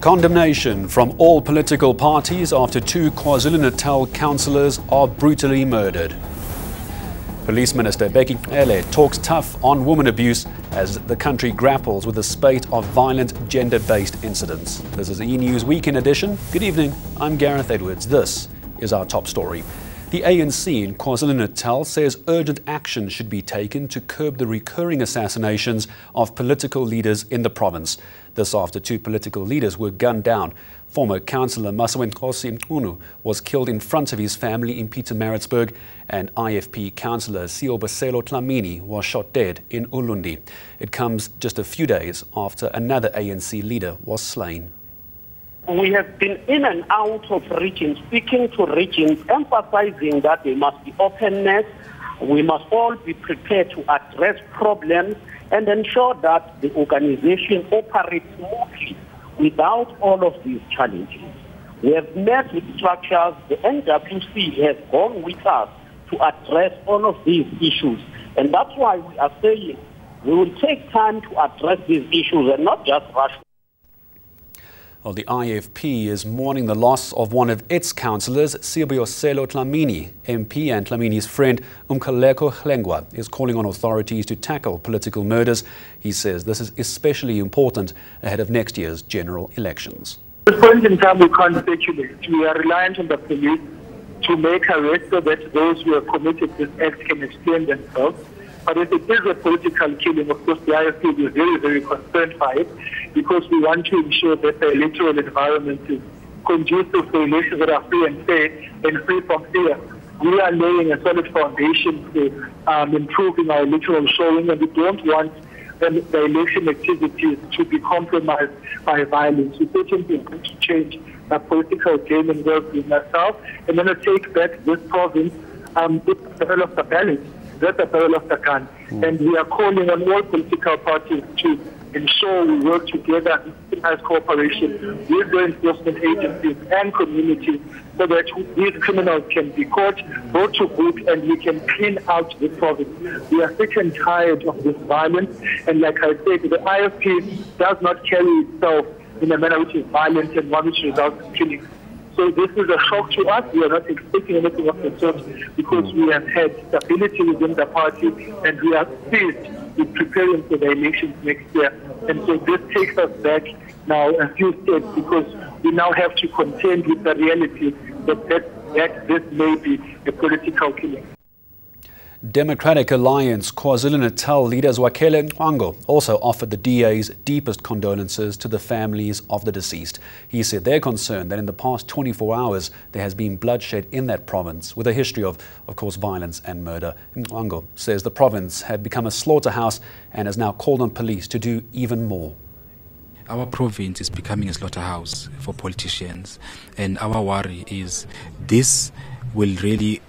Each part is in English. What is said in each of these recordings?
Condemnation from all political parties after two KwaZulu-Natal councillors are brutally murdered. Police Minister Bheki Cele talks tough on women abuse as the country grapples with a spate of violent gender-based incidents. This is eNews Weekend Edition. Good evening, I'm Gareth Edwards. This is our top story. The ANC in KwaZulu-Natal says urgent action should be taken to curb the recurring assassinations of political leaders in the province. This after two political leaders were gunned down. Former councillor Masawenkosi Mqunu was killed in front of his family in Pietermaritzburg, and IFP councillor Siobaselo Tlamini was shot dead in Ulundi. It comes just a few days after another ANC leader was slain. We have been in and out of regions, speaking to regions, emphasizing that there must be openness. We must all be prepared to address problems and ensure that the organization operates smoothly without all of these challenges. We have met with structures. The NWC has gone with us to address all of these issues. And that's why we are saying we will take time to address these issues and not just rush. Well, the IFP is mourning the loss of one of its councillors, Siobaselo Tlamini. MP and Tlamini's friend Umkaleko Hlengwa is calling on authorities to tackle political murders. He says this is especially important ahead of next year's general elections. At this point in time, we can't speculate. We are reliant on the police to make arrests so that those who have committed this act can explain themselves. But if it is a political killing, of course, the IFP will be very, very concerned by it, because we want to ensure that the electoral environment is conducive for elections that are free and fair and free from fear. We are laying a solid foundation for improving our electoral showing, and we don't want the election activities to be compromised by violence. We certainly want to change the political game and work with ourselves, and then take back this province with the barrel of the ballot. That's the barrel of the gun. And we are calling on all political parties to ensure we work together as cooperation with the enforcement agencies and communities so that these criminals can be caught, brought to book, and we can clean out the province. We are sick and tired of this violence, and like I said, the IFP does not carry itself in a manner which is violent and one which results in killing. So this is a shock to us. We are not expecting anything of the sort because we have had stability within the party, and we are pleased with preparing for the elections next year. And so this takes us back now a few steps, because we now have to contend with the reality that this may be a political killing. Democratic Alliance KwaZulu-Natal leader Zwakele Nqwango also offered the DA's deepest condolences to the families of the deceased. He said they're concerned that in the past 24 hours there has been bloodshed in that province with a history of course, violence and murder. Nqwango says the province had become a slaughterhouse and has now called on police to do even more. Our province is becoming a slaughterhouse for politicians, and our worry is this will really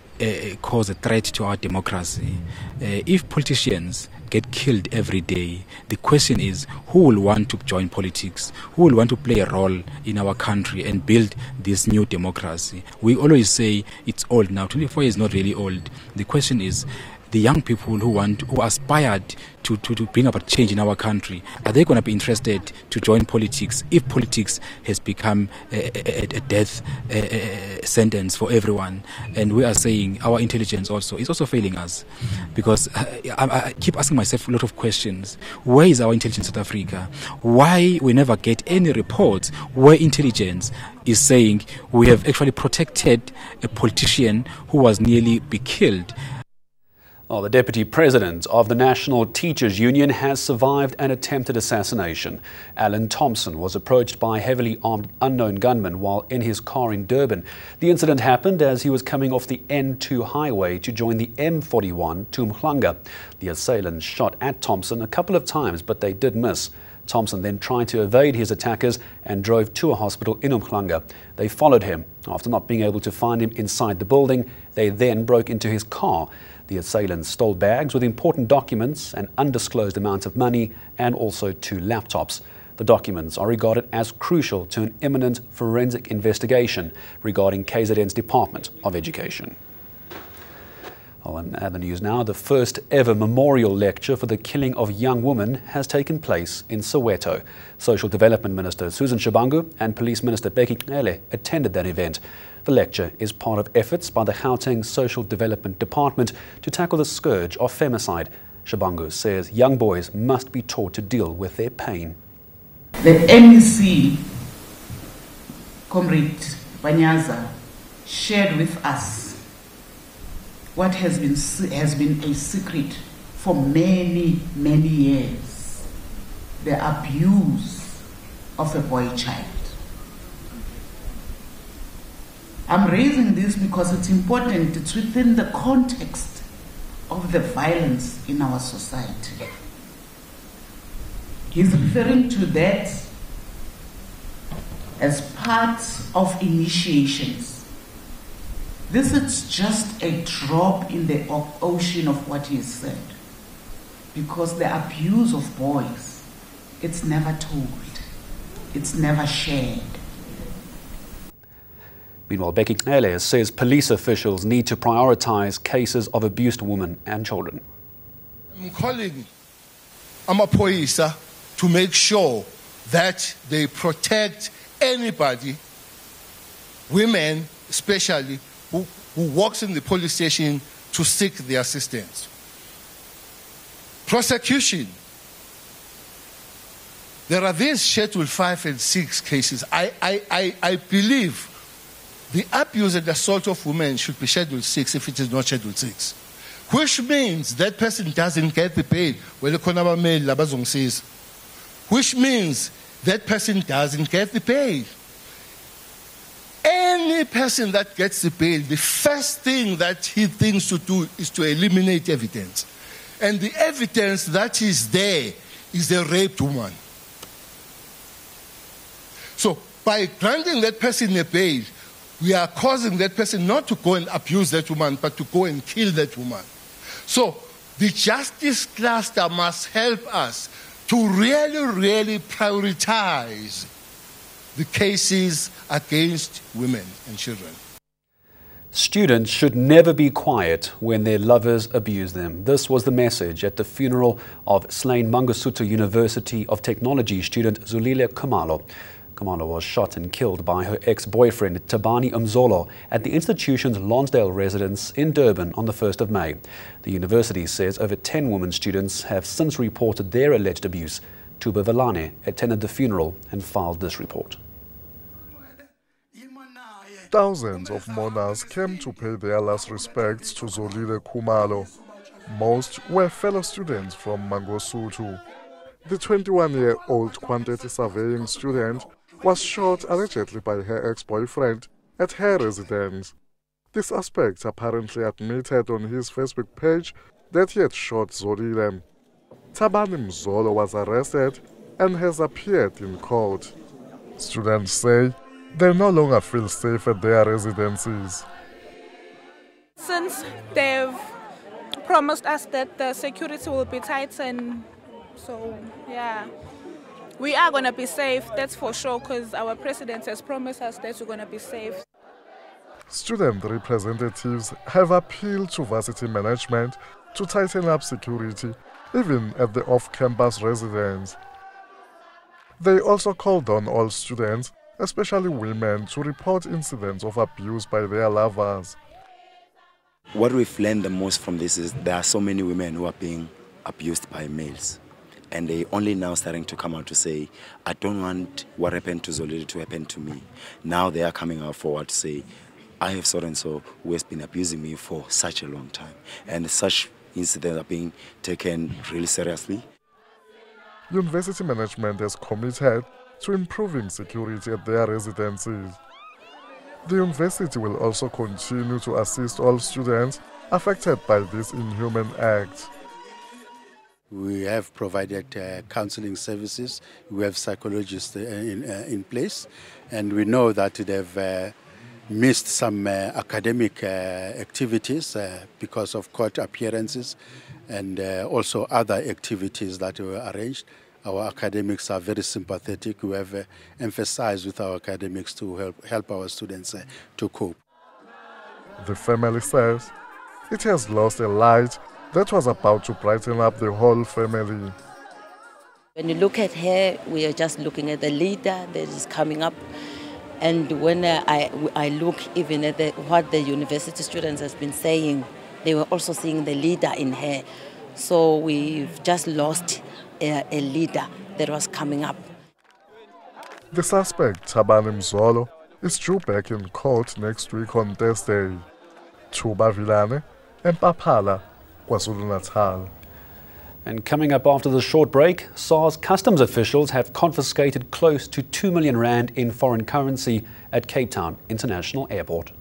cause a threat to our democracy. If politicians get killed every day, the question is who will want to join politics, who will want to play a role in our country and build this new democracy. We always say it's old now. 24 is not really old. The question is the young people who aspired to bring about change in our country, are they going to be interested to join politics if politics has become a death sentence for everyone? And we are saying our intelligence also is also failing us, because I keep asking myself a lot of questions. Where is our intelligence in South Africa? Why we never get any reports where intelligence is saying we have actually protected a politician who was nearly be killed? Well, the Deputy President of the National Teachers Union has survived an attempted assassination. Alan Thompson was approached by heavily armed unknown gunmen while in his car in Durban. The incident happened as he was coming off the N2 highway to join the M41 to Umhlanga. The assailants shot at Thompson a couple of times, but they did miss. Thompson then tried to evade his attackers and drove to a hospital in Umhlanga. They followed him. After not being able to find him inside the building, they then broke into his car. The assailants stole bags with important documents, an undisclosed amount of money, and also 2 laptops. The documents are regarded as crucial to an imminent forensic investigation regarding KZN's Department of Education. Well, in other news now, the first ever memorial lecture for the killing of young women has taken place in Soweto. Social Development Minister Susan Shabangu and Police Minister Bheki Cele attended that event. The lecture is part of efforts by the Gauteng Social Development Department to tackle the scourge of femicide. Shabangu says young boys must be taught to deal with their pain. The MEC, Comrade Banyaza, shared with us what has been a secret for many, many years: the abuse of a boy child. I'm raising this because it's important. It's within the context of the violence in our society. He's referring to that as part of initiations. This is just a drop in the ocean of what he said, because the abuse of boys, it's never told, it's never shared. Meanwhile, Bheki Cele says police officials need to prioritise cases of abused women and children. I'm calling Amapoisa to make sure that they protect anybody, women especially, who walks in the police station to seek the assistance. Prosecution. There are these Schedule 5 and 6 cases. I believe the abuse and assault of women should be Schedule 6 if it is not Schedule 6. Which means that person doesn't get the bail. Which means that person doesn't get the bail. Any person that gets the bail, the first thing that he thinks to do is to eliminate evidence. And the evidence that is there is a raped woman. So by granting that person a bail, we are causing that person not to go and abuse that woman, but to go and kill that woman. So the justice cluster must help us to really prioritize the cases against women and children. Students should never be quiet when their lovers abuse them. This was the message at the funeral of slain Mangosuthu University of Technology student Zulile Khumalo. Khumalo was shot and killed by her ex-boyfriend Tabani Umzolo at the institution's Lonsdale residence in Durban on the 1st of May. The university says over 10 women students have since reported their alleged abuse. Tuba Velane attended the funeral and filed this report. Thousands of mourners came to pay their last respects to Zulile Khumalo. Most were fellow students from Mangosuthu. The 21-year-old quantity surveying student was shot allegedly by her ex-boyfriend at her residence. The suspect apparently admitted on his Facebook page that he had shot Zulile. Tabani Mzolo was arrested and has appeared in court. Students say they no longer feel safe at their residences. Since they've promised us that the security will be tightened, so yeah, we are going to be safe, that's for sure, because our president has promised us that we're going to be safe. Student representatives have appealed to varsity management to tighten up security, even at the off-campus residence. They also called on all students, especially women, to report incidents of abuse by their lovers. What we've learned the most from this is there are so many women who are being abused by males. And they only now starting to come out to say, I don't want what happened to Zulile to happen to me. Now they are coming out forward to say, I have so-and-so who has been abusing me for such a long time. And such incidents are being taken really seriously. University management is committed to improving security at their residences. The university will also continue to assist all students affected by this inhuman act. We have provided counseling services, we have psychologists in place, and we know that they've missed some academic activities because of court appearances and also other activities that were arranged. Our academics are very sympathetic. We have emphasized with our academics to help our students to cope. The family says It has lost a light that was about to brighten up the whole family. When you look at her, we are just looking at the leader that is coming up. And when I look even at what the university students have been saying, they were also seeing the leader in her. So we've just lost a leader that was coming up. The suspect, Thabani Mzolo, is due back in court next week on Thursday. Thuba Vilane, Mpaphala, KwaZulu-Natal. And coming up after the short break, SARS customs officials have confiscated close to 2 million rand in foreign currency at Cape Town International Airport.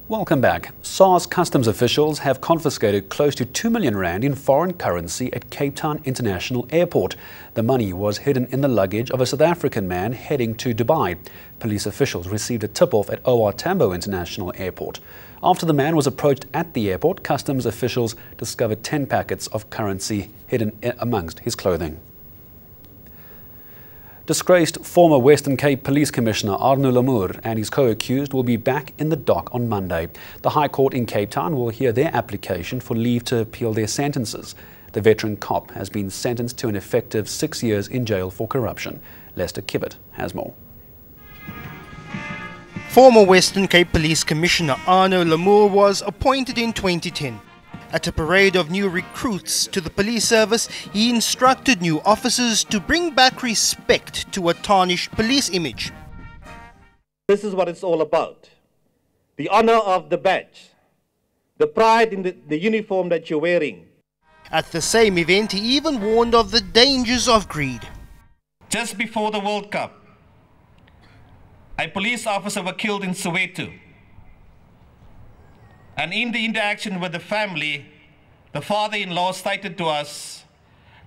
Welcome back. SARS customs officials have confiscated close to 2 million rand in foreign currency at Cape Town International Airport. The money was hidden in the luggage of a South African man heading to Dubai. Police officials received a tip-off at OR Tambo International Airport. After the man was approached at the airport, customs officials discovered 10 packets of currency hidden amongst his clothing. Disgraced former Western Cape Police Commissioner Arno Lamour and his co-accused will be back in the dock on Monday. The High Court in Cape Town will hear their application for leave to appeal their sentences. The veteran cop has been sentenced to an effective 6 years in jail for corruption. Lester Kibbett has more. Former Western Cape Police Commissioner Arno Lamour was appointed in 2010. At a parade of new recruits to the police service, he instructed new officers to bring back respect to a tarnished police image. This is what it's all about. The honor of the badge, the pride in the uniform that you're wearing. At the same event, he even warned of the dangers of greed. Just before the World Cup, a police officer was killed in Soweto. And in the interaction with the family, the father-in-law stated to us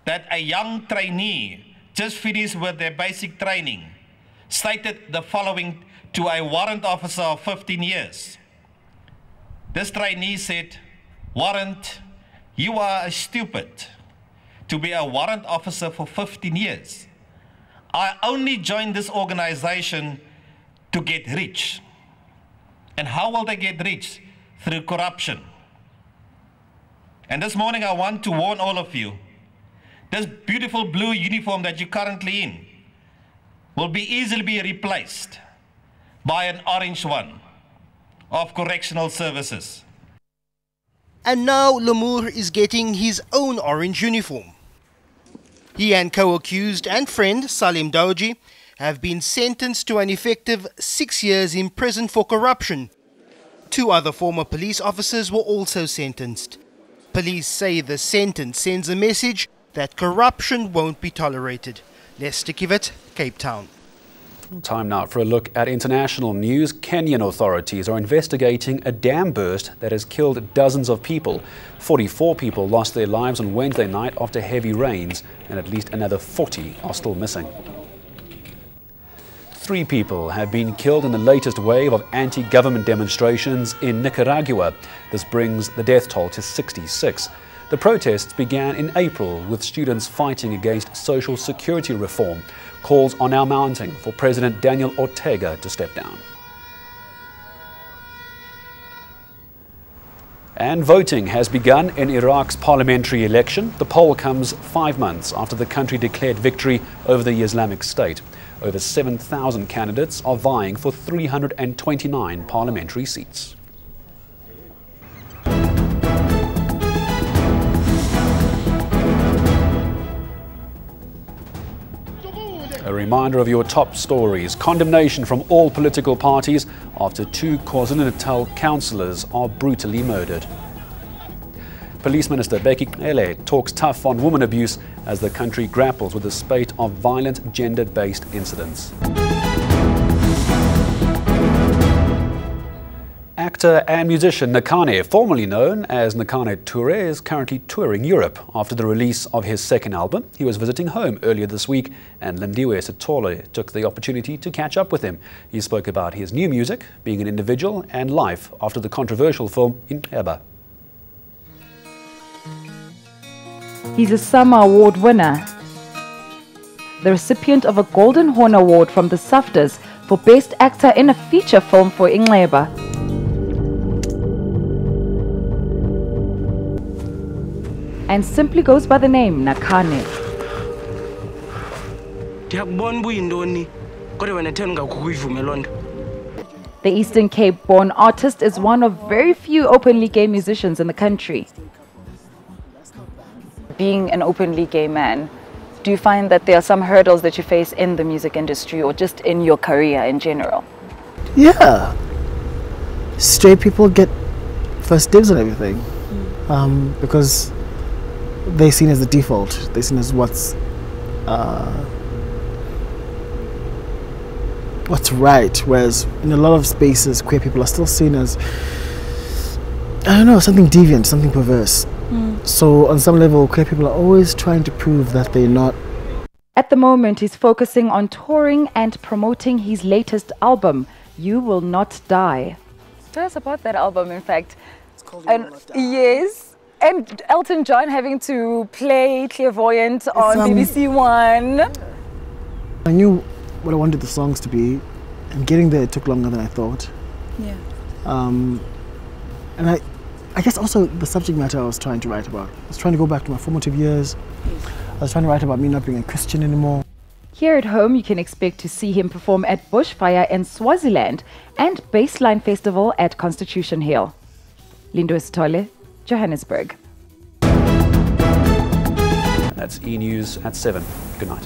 that a young trainee just finished with their basic training stated the following to a warrant officer of 15 years. This trainee said, "Warrant, you are stupid to be a warrant officer for 15 years. I only joined this organization to get rich." And how will they get rich? Through corruption. And this morning I want to warn all of you, this beautiful blue uniform that you're currently in will be easily be replaced by an orange one of correctional services. And now Lamour is getting his own orange uniform. He and co-accused and friend Salim Douji have been sentenced to an effective 6 years in prison for corruption. 2 other former police officers were also sentenced. Police say the sentence sends a message that corruption won't be tolerated. Lester Kibbett, Cape Town. Time now for a look at international news. Kenyan authorities are investigating a dam burst that has killed dozens of people. 44 people lost their lives on Wednesday night after heavy rains, and at least another 40 are still missing. 3 people have been killed in the latest wave of anti-government demonstrations in Nicaragua. This brings the death toll to 66. The protests began in April with students fighting against social security reform. Calls are now mounting for President Daniel Ortega to step down. And voting has begun in Iraq's parliamentary election. The poll comes 5 months after the country declared victory over the Islamic State. Over 7,000 candidates are vying for 329 parliamentary seats. A reminder of your top stories. Condemnation from all political parties after 2 KwaZulu-Natal councillors are brutally murdered. Police Minister Bheki Cele talks tough on woman abuse as the country grapples with a spate of violent gender-based incidents. Actor and musician Nakane, formerly known as Nakane Toure, is currently touring Europe. After the release of his second album, he was visiting home earlier this week, and Lindiwe Sithole took the opportunity to catch up with him. He spoke about his new music, being an individual, and life after the controversial film Ineba. He's a Summer Award winner, the recipient of a Golden Horn Award from the SAFTAs for Best Actor in a Feature Film for Ingleba. And simply goes by the name Nakane. The Eastern Cape-born artist is one of very few openly gay musicians in the country. Being an openly gay man, do you find that there are some hurdles that you face in the music industry or just in your career in general? Yeah. Straight people get first dibs on everything. Because they're seen as the default. They're seen as what's right, whereas in a lot of spaces queer people are still seen as, I don't know, something deviant, something perverse. So on some level queer people are always trying to prove that they're not. At the moment he's focusing on touring and promoting his latest album, You Will Not Die. Tell us about that album, in fact. It's called You Will Not Die. Yes, and Elton John having to play clairvoyant on BBC One. I knew what I wanted the songs to be, and getting there took longer than I thought. Yeah. And I guess also the subject matter I was trying to write about. I was trying to go back to my formative years. I was trying to write about me not being a Christian anymore. Here at home, you can expect to see him perform at Bushfire in Swaziland and Baseline Festival at Constitution Hill. Lindo Estole, Johannesburg. That's eNews at 7. Good night.